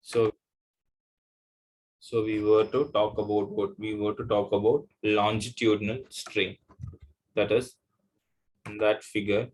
So we were to talk about what we were to talk about longitudinal strain. That is that figure.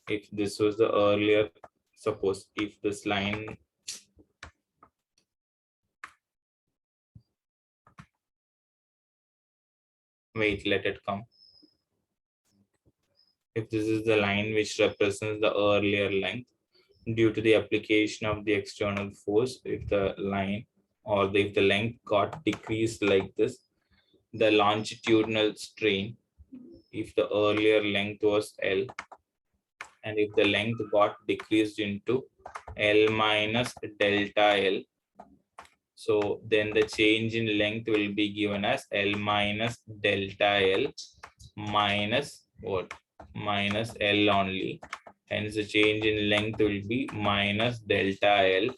If this was the earlier, suppose if this line wait, let it come. If this is the line which represents the earlier length, due to the application of the external force, if the line or if the length got decreased like this, the longitudinal strain, if the earlier length was L, and if the length got decreased into L minus delta L, so then the change in length will be given as L minus delta L minus what? Minus L only. Hence the change in length will be minus delta L.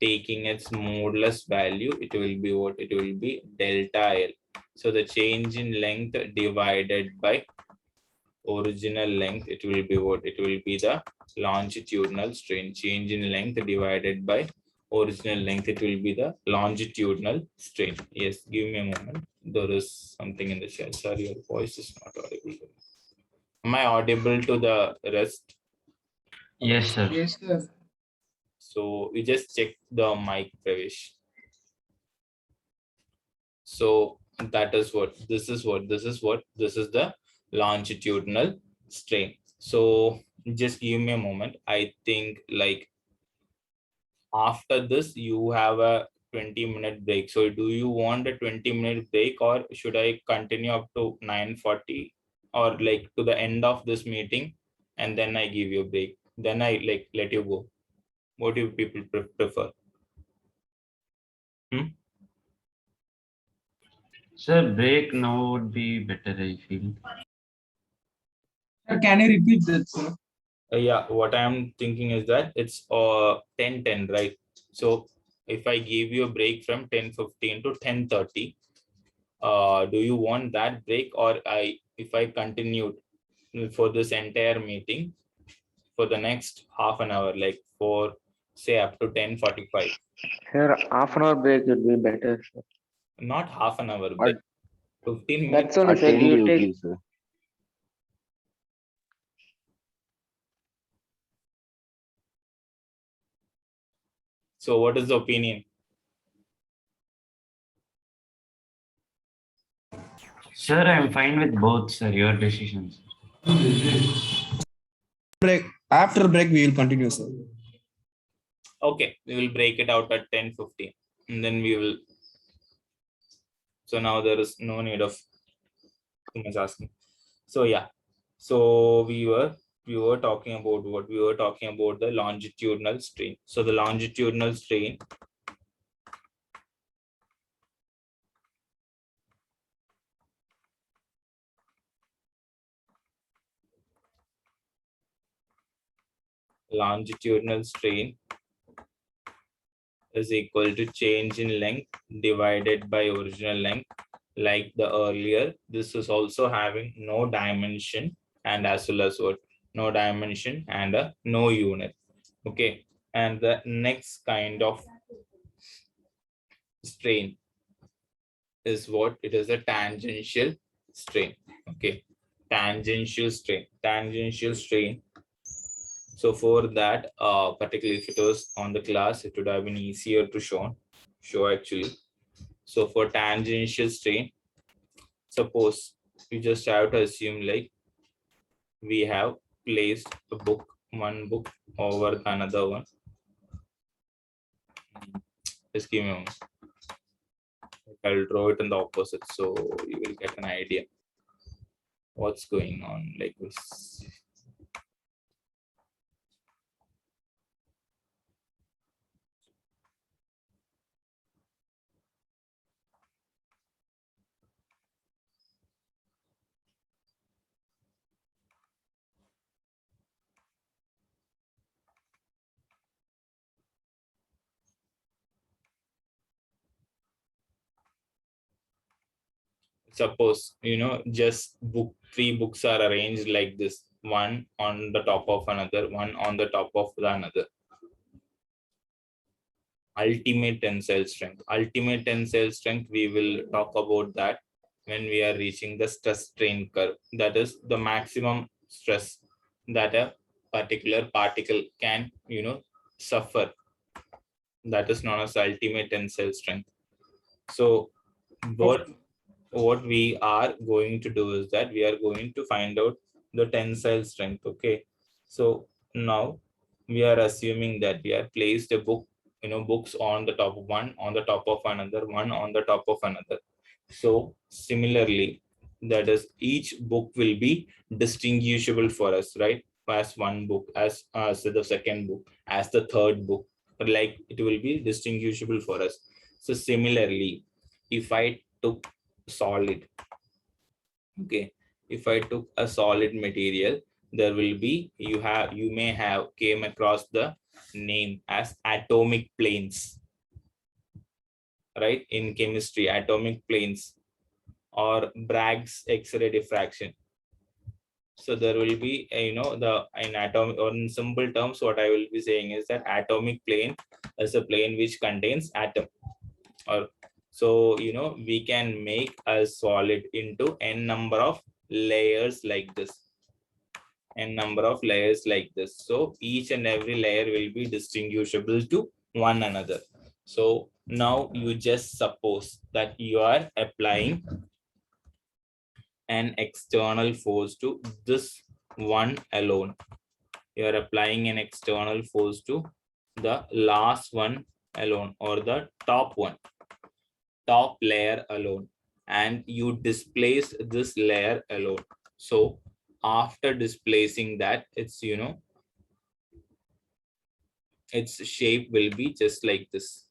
Taking its modulus value, it will be what? It will be delta L. So the change in length divided by original length, it will be what? It will be the longitudinal strain. Change in length divided by original length, it will be the longitudinal strain. Yes, give me a moment. There is something in the chat. Sorry, your voice is not audible. Am I audible to the rest? Yes, sir. Yes, sir. So we just check the mic, Pravesh. So that is what this is the longitudinal strain. So just give me a moment. I think like after this you have a 20-minute break. So do you want a 20-minute break, or should I continue up to 9:40, or like to the end of this meeting and then I give you a break, then I like let you go? What do people prefer? Sir, break now would be better, I feel. Sir, can you repeat that, sir? Yeah, what I am thinking is that it's 10:10, right? So if I give you a break from 10:15 to 10:30, do you want that break, or if I continued for this entire meeting for the next half an hour, like for say up to 10:45? Sir, half an hour break would be better, sir. Not half an hour break, 15 minutes. That's only, sir. Attend You duty, take. sir. So what is the opinion? Sir, I'm fine with both, sir. Your decisions. Break. After break, we will continue, sir. Okay, we will break it out at 10:15, and then we will. So now there is no need of too much asking. So yeah, so we were talking about what? We were talking about the longitudinal strain. So the longitudinal strain is equal to change in length divided by original length. Like the earlier, this is also having no dimension, and as well as what? No dimension and no unit. Okay, and the next kind of strain is what? It is a tangential strain. Okay, tangential strain. So for that, particularly if it was on the class, it would have been easier to show actually. So for tangential strain, suppose you just have to assume like we have placed one book over another one. Just give me a moment. I'll draw it in the opposite, so you will get an idea what's going on like this. Suppose just three books are arranged like this, one on the top of another, one on the top of the another. ultimate tensile strength. Ultimate tensile strength, we will talk about that when we are reaching the stress strain curve. That is the maximum stress that a particular particle can, suffer. That is known as ultimate tensile strength. So what we are going to do is that we are going to find out the tensile strength. Okay, so now we are assuming that we have placed a book, books on the top of one, on the top of another, one on the top of another. So similarly, that is, each book will be distinguishable for us, right? As one book, as the second book, as the third book, like it will be distinguishable for us. So similarly, if I took solid, okay, if I took a solid material, there will be, you may have came across the name as atomic planes, right? In chemistry, atomic planes, or Bragg's X-ray diffraction. So there will be the in atom, or in simple terms, what I will be saying is that atomic plane is a plane which contains atom. Or so we can make a solid into n number of layers like this, n number of layers like this. So each and every layer will be distinguishable to one another. So now you just suppose that you are applying an external force to this one alone. You are applying an external force to the last one alone, or the top layer alone, and you displace this layer alone. So after displacing that, its its shape will be just like this.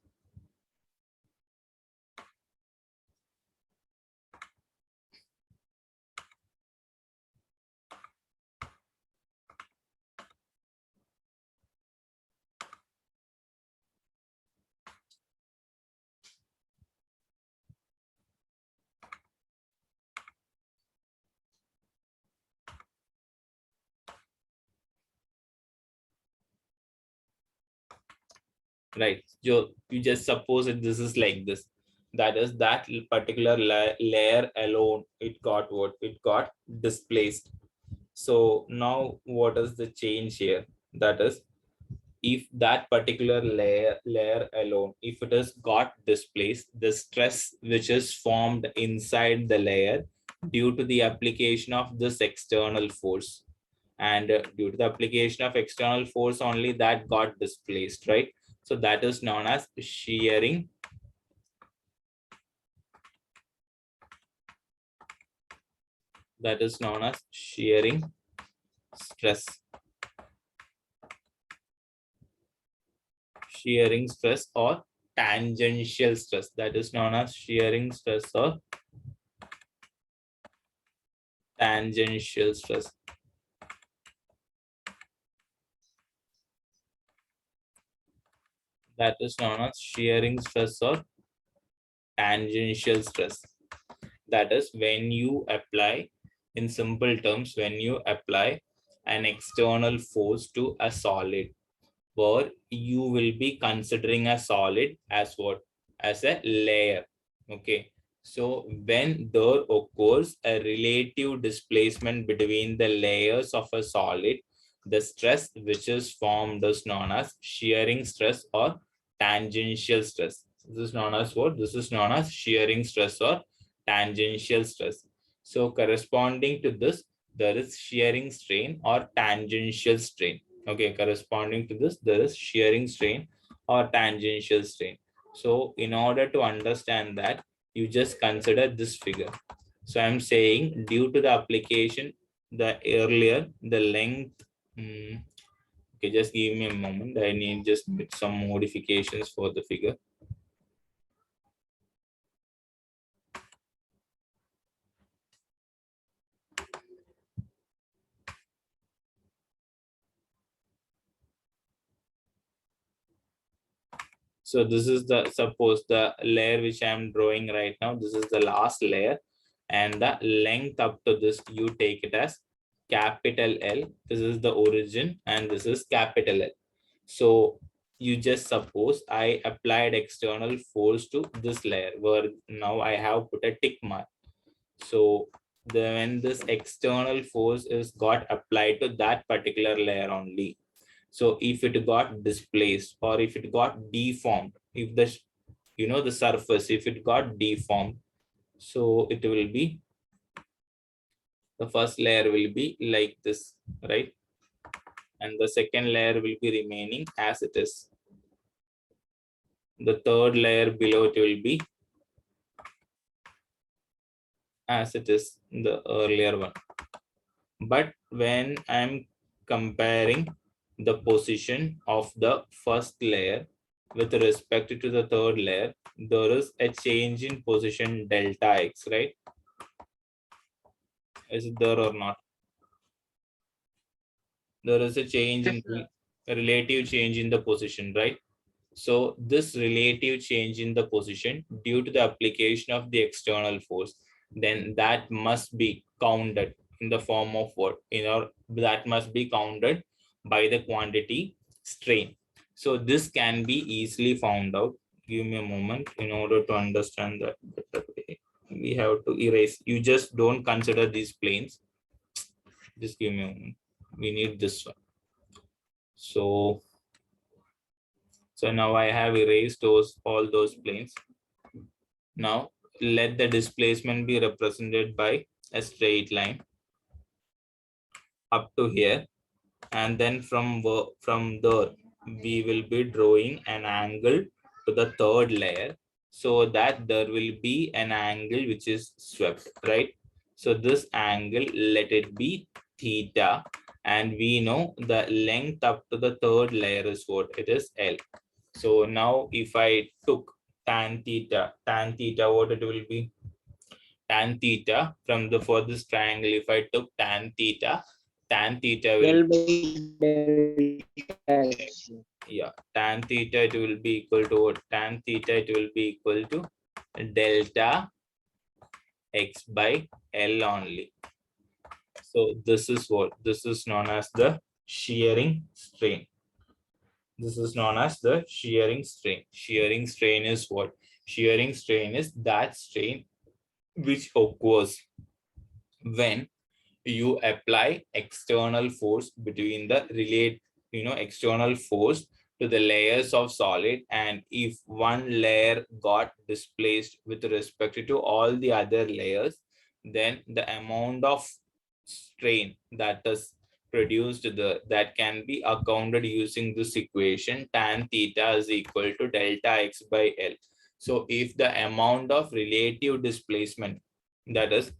Right, you just suppose that this is like this. That is, that particular layer alone, it got displaced. So now what is the change here? That is, if that particular layer alone, if it has got displaced, the stress which is formed inside the layer due to the application of this external force, and due to the application of external force only, that got displaced, right? So that is known as shearing stress. Shearing stress or tangential stress. That is known as shearing stress or tangential stress. That is known as shearing stress or tangential stress. That is, when you apply, in simple terms, when you apply an external force to a solid, or you will be considering a solid as what? As a layer. Okay, so when there occurs a relative displacement between the layers of a solid, the stress which is formed is known as shearing stress or tangential stress. This is known as what? This is known as shearing stress or tangential stress. So corresponding to this, there is shearing strain or tangential strain. Okay, corresponding to this, there is shearing strain or tangential strain. So in order to understand that, you just consider this figure. So I'm saying, due to the application, the length. Okay, just give me a moment. I need just some modifications for the figure. So this is the, suppose the layer which I am drawing right now, this is the last layer, and the length up to this, you take it as capital L. This is the origin and this is capital L. So you just suppose I applied external force to this layer where now I have put a tick mark. So when this external force is got applied to that particular layer only. So if it got displaced or if it got deformed, if the the surface, if it got deformed, so it will be, the first layer will be like this, right? And the second layer will be remaining as it is. The third layer below it will be as it is in the earlier one. But when I'm comparing the position of the first layer with respect to the third layer, there is a change in position delta x, right? Is it there or not? There is a change in a relative change in the position, right? So this relative change in the position due to the application of the external force, then that must be counted in the form of what? That must be counted by the quantity strain. So this can be easily found out. Give me a moment in order to understand that better. We have to erase. You just don't consider these planes. Just give me a moment. We need this one. So now I have erased all those planes. Now let the displacement be represented by a straight line up to here, and then from there we will be drawing an angle to the third layer so that there will be an angle which is swept, right? So this angle, let it be theta, and we know the length up to the third layer is what? It is L. So now if I took tan theta, what it will be? Tan theta from the for this triangle, if I took tan theta will L by delta x. tan theta it will be equal to what? Tan theta it will be equal to delta x by L only. So this is what? This is known as the shearing strain. This is known as the shearing strain. Shearing strain is what? Shearing strain is that strain which occurs when you apply external force between the external force to the layers of solid, and if one layer got displaced with respect to all the other layers, then the amount of strain that is produced that can be accounted using this equation, tan theta is equal to delta x by L. So if the amount of relative displacement, that is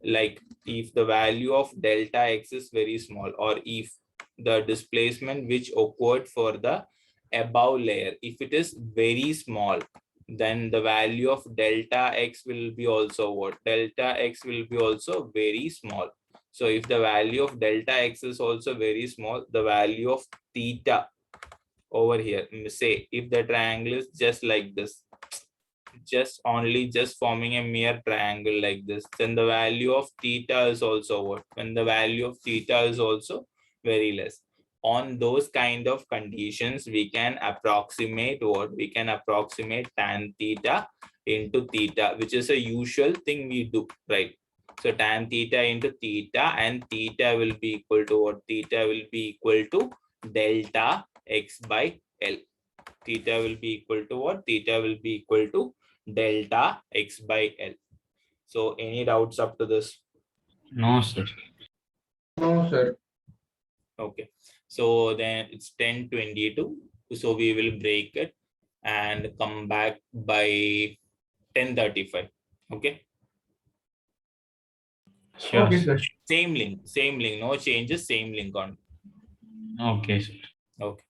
like if the value of delta x is very small, or if the displacement which occurred for the above layer, if it is very small, then the value of delta x will be also what? Delta x will be also very small. So if the value of delta x is also very small, the value of theta over here, say if the triangle is just like this, just forming a mere triangle like this, then the value of theta is also what? When the value of theta is also very less. On those kind of conditions, we can approximate what? We can approximate tan theta into theta, which is a usual thing we do, right? So tan theta into theta, and theta will be equal to what? Theta will be equal to delta x by L. Theta will be equal to what? Theta will be equal to delta x by L. So any doubts up to this? No, sir. No, sir. Okay. So then it's 10:22. So we will break it and come back by 10:35. Okay. Sure. Okay, sir. sir. Same link, no changes, same link on. Okay, sir. Okay.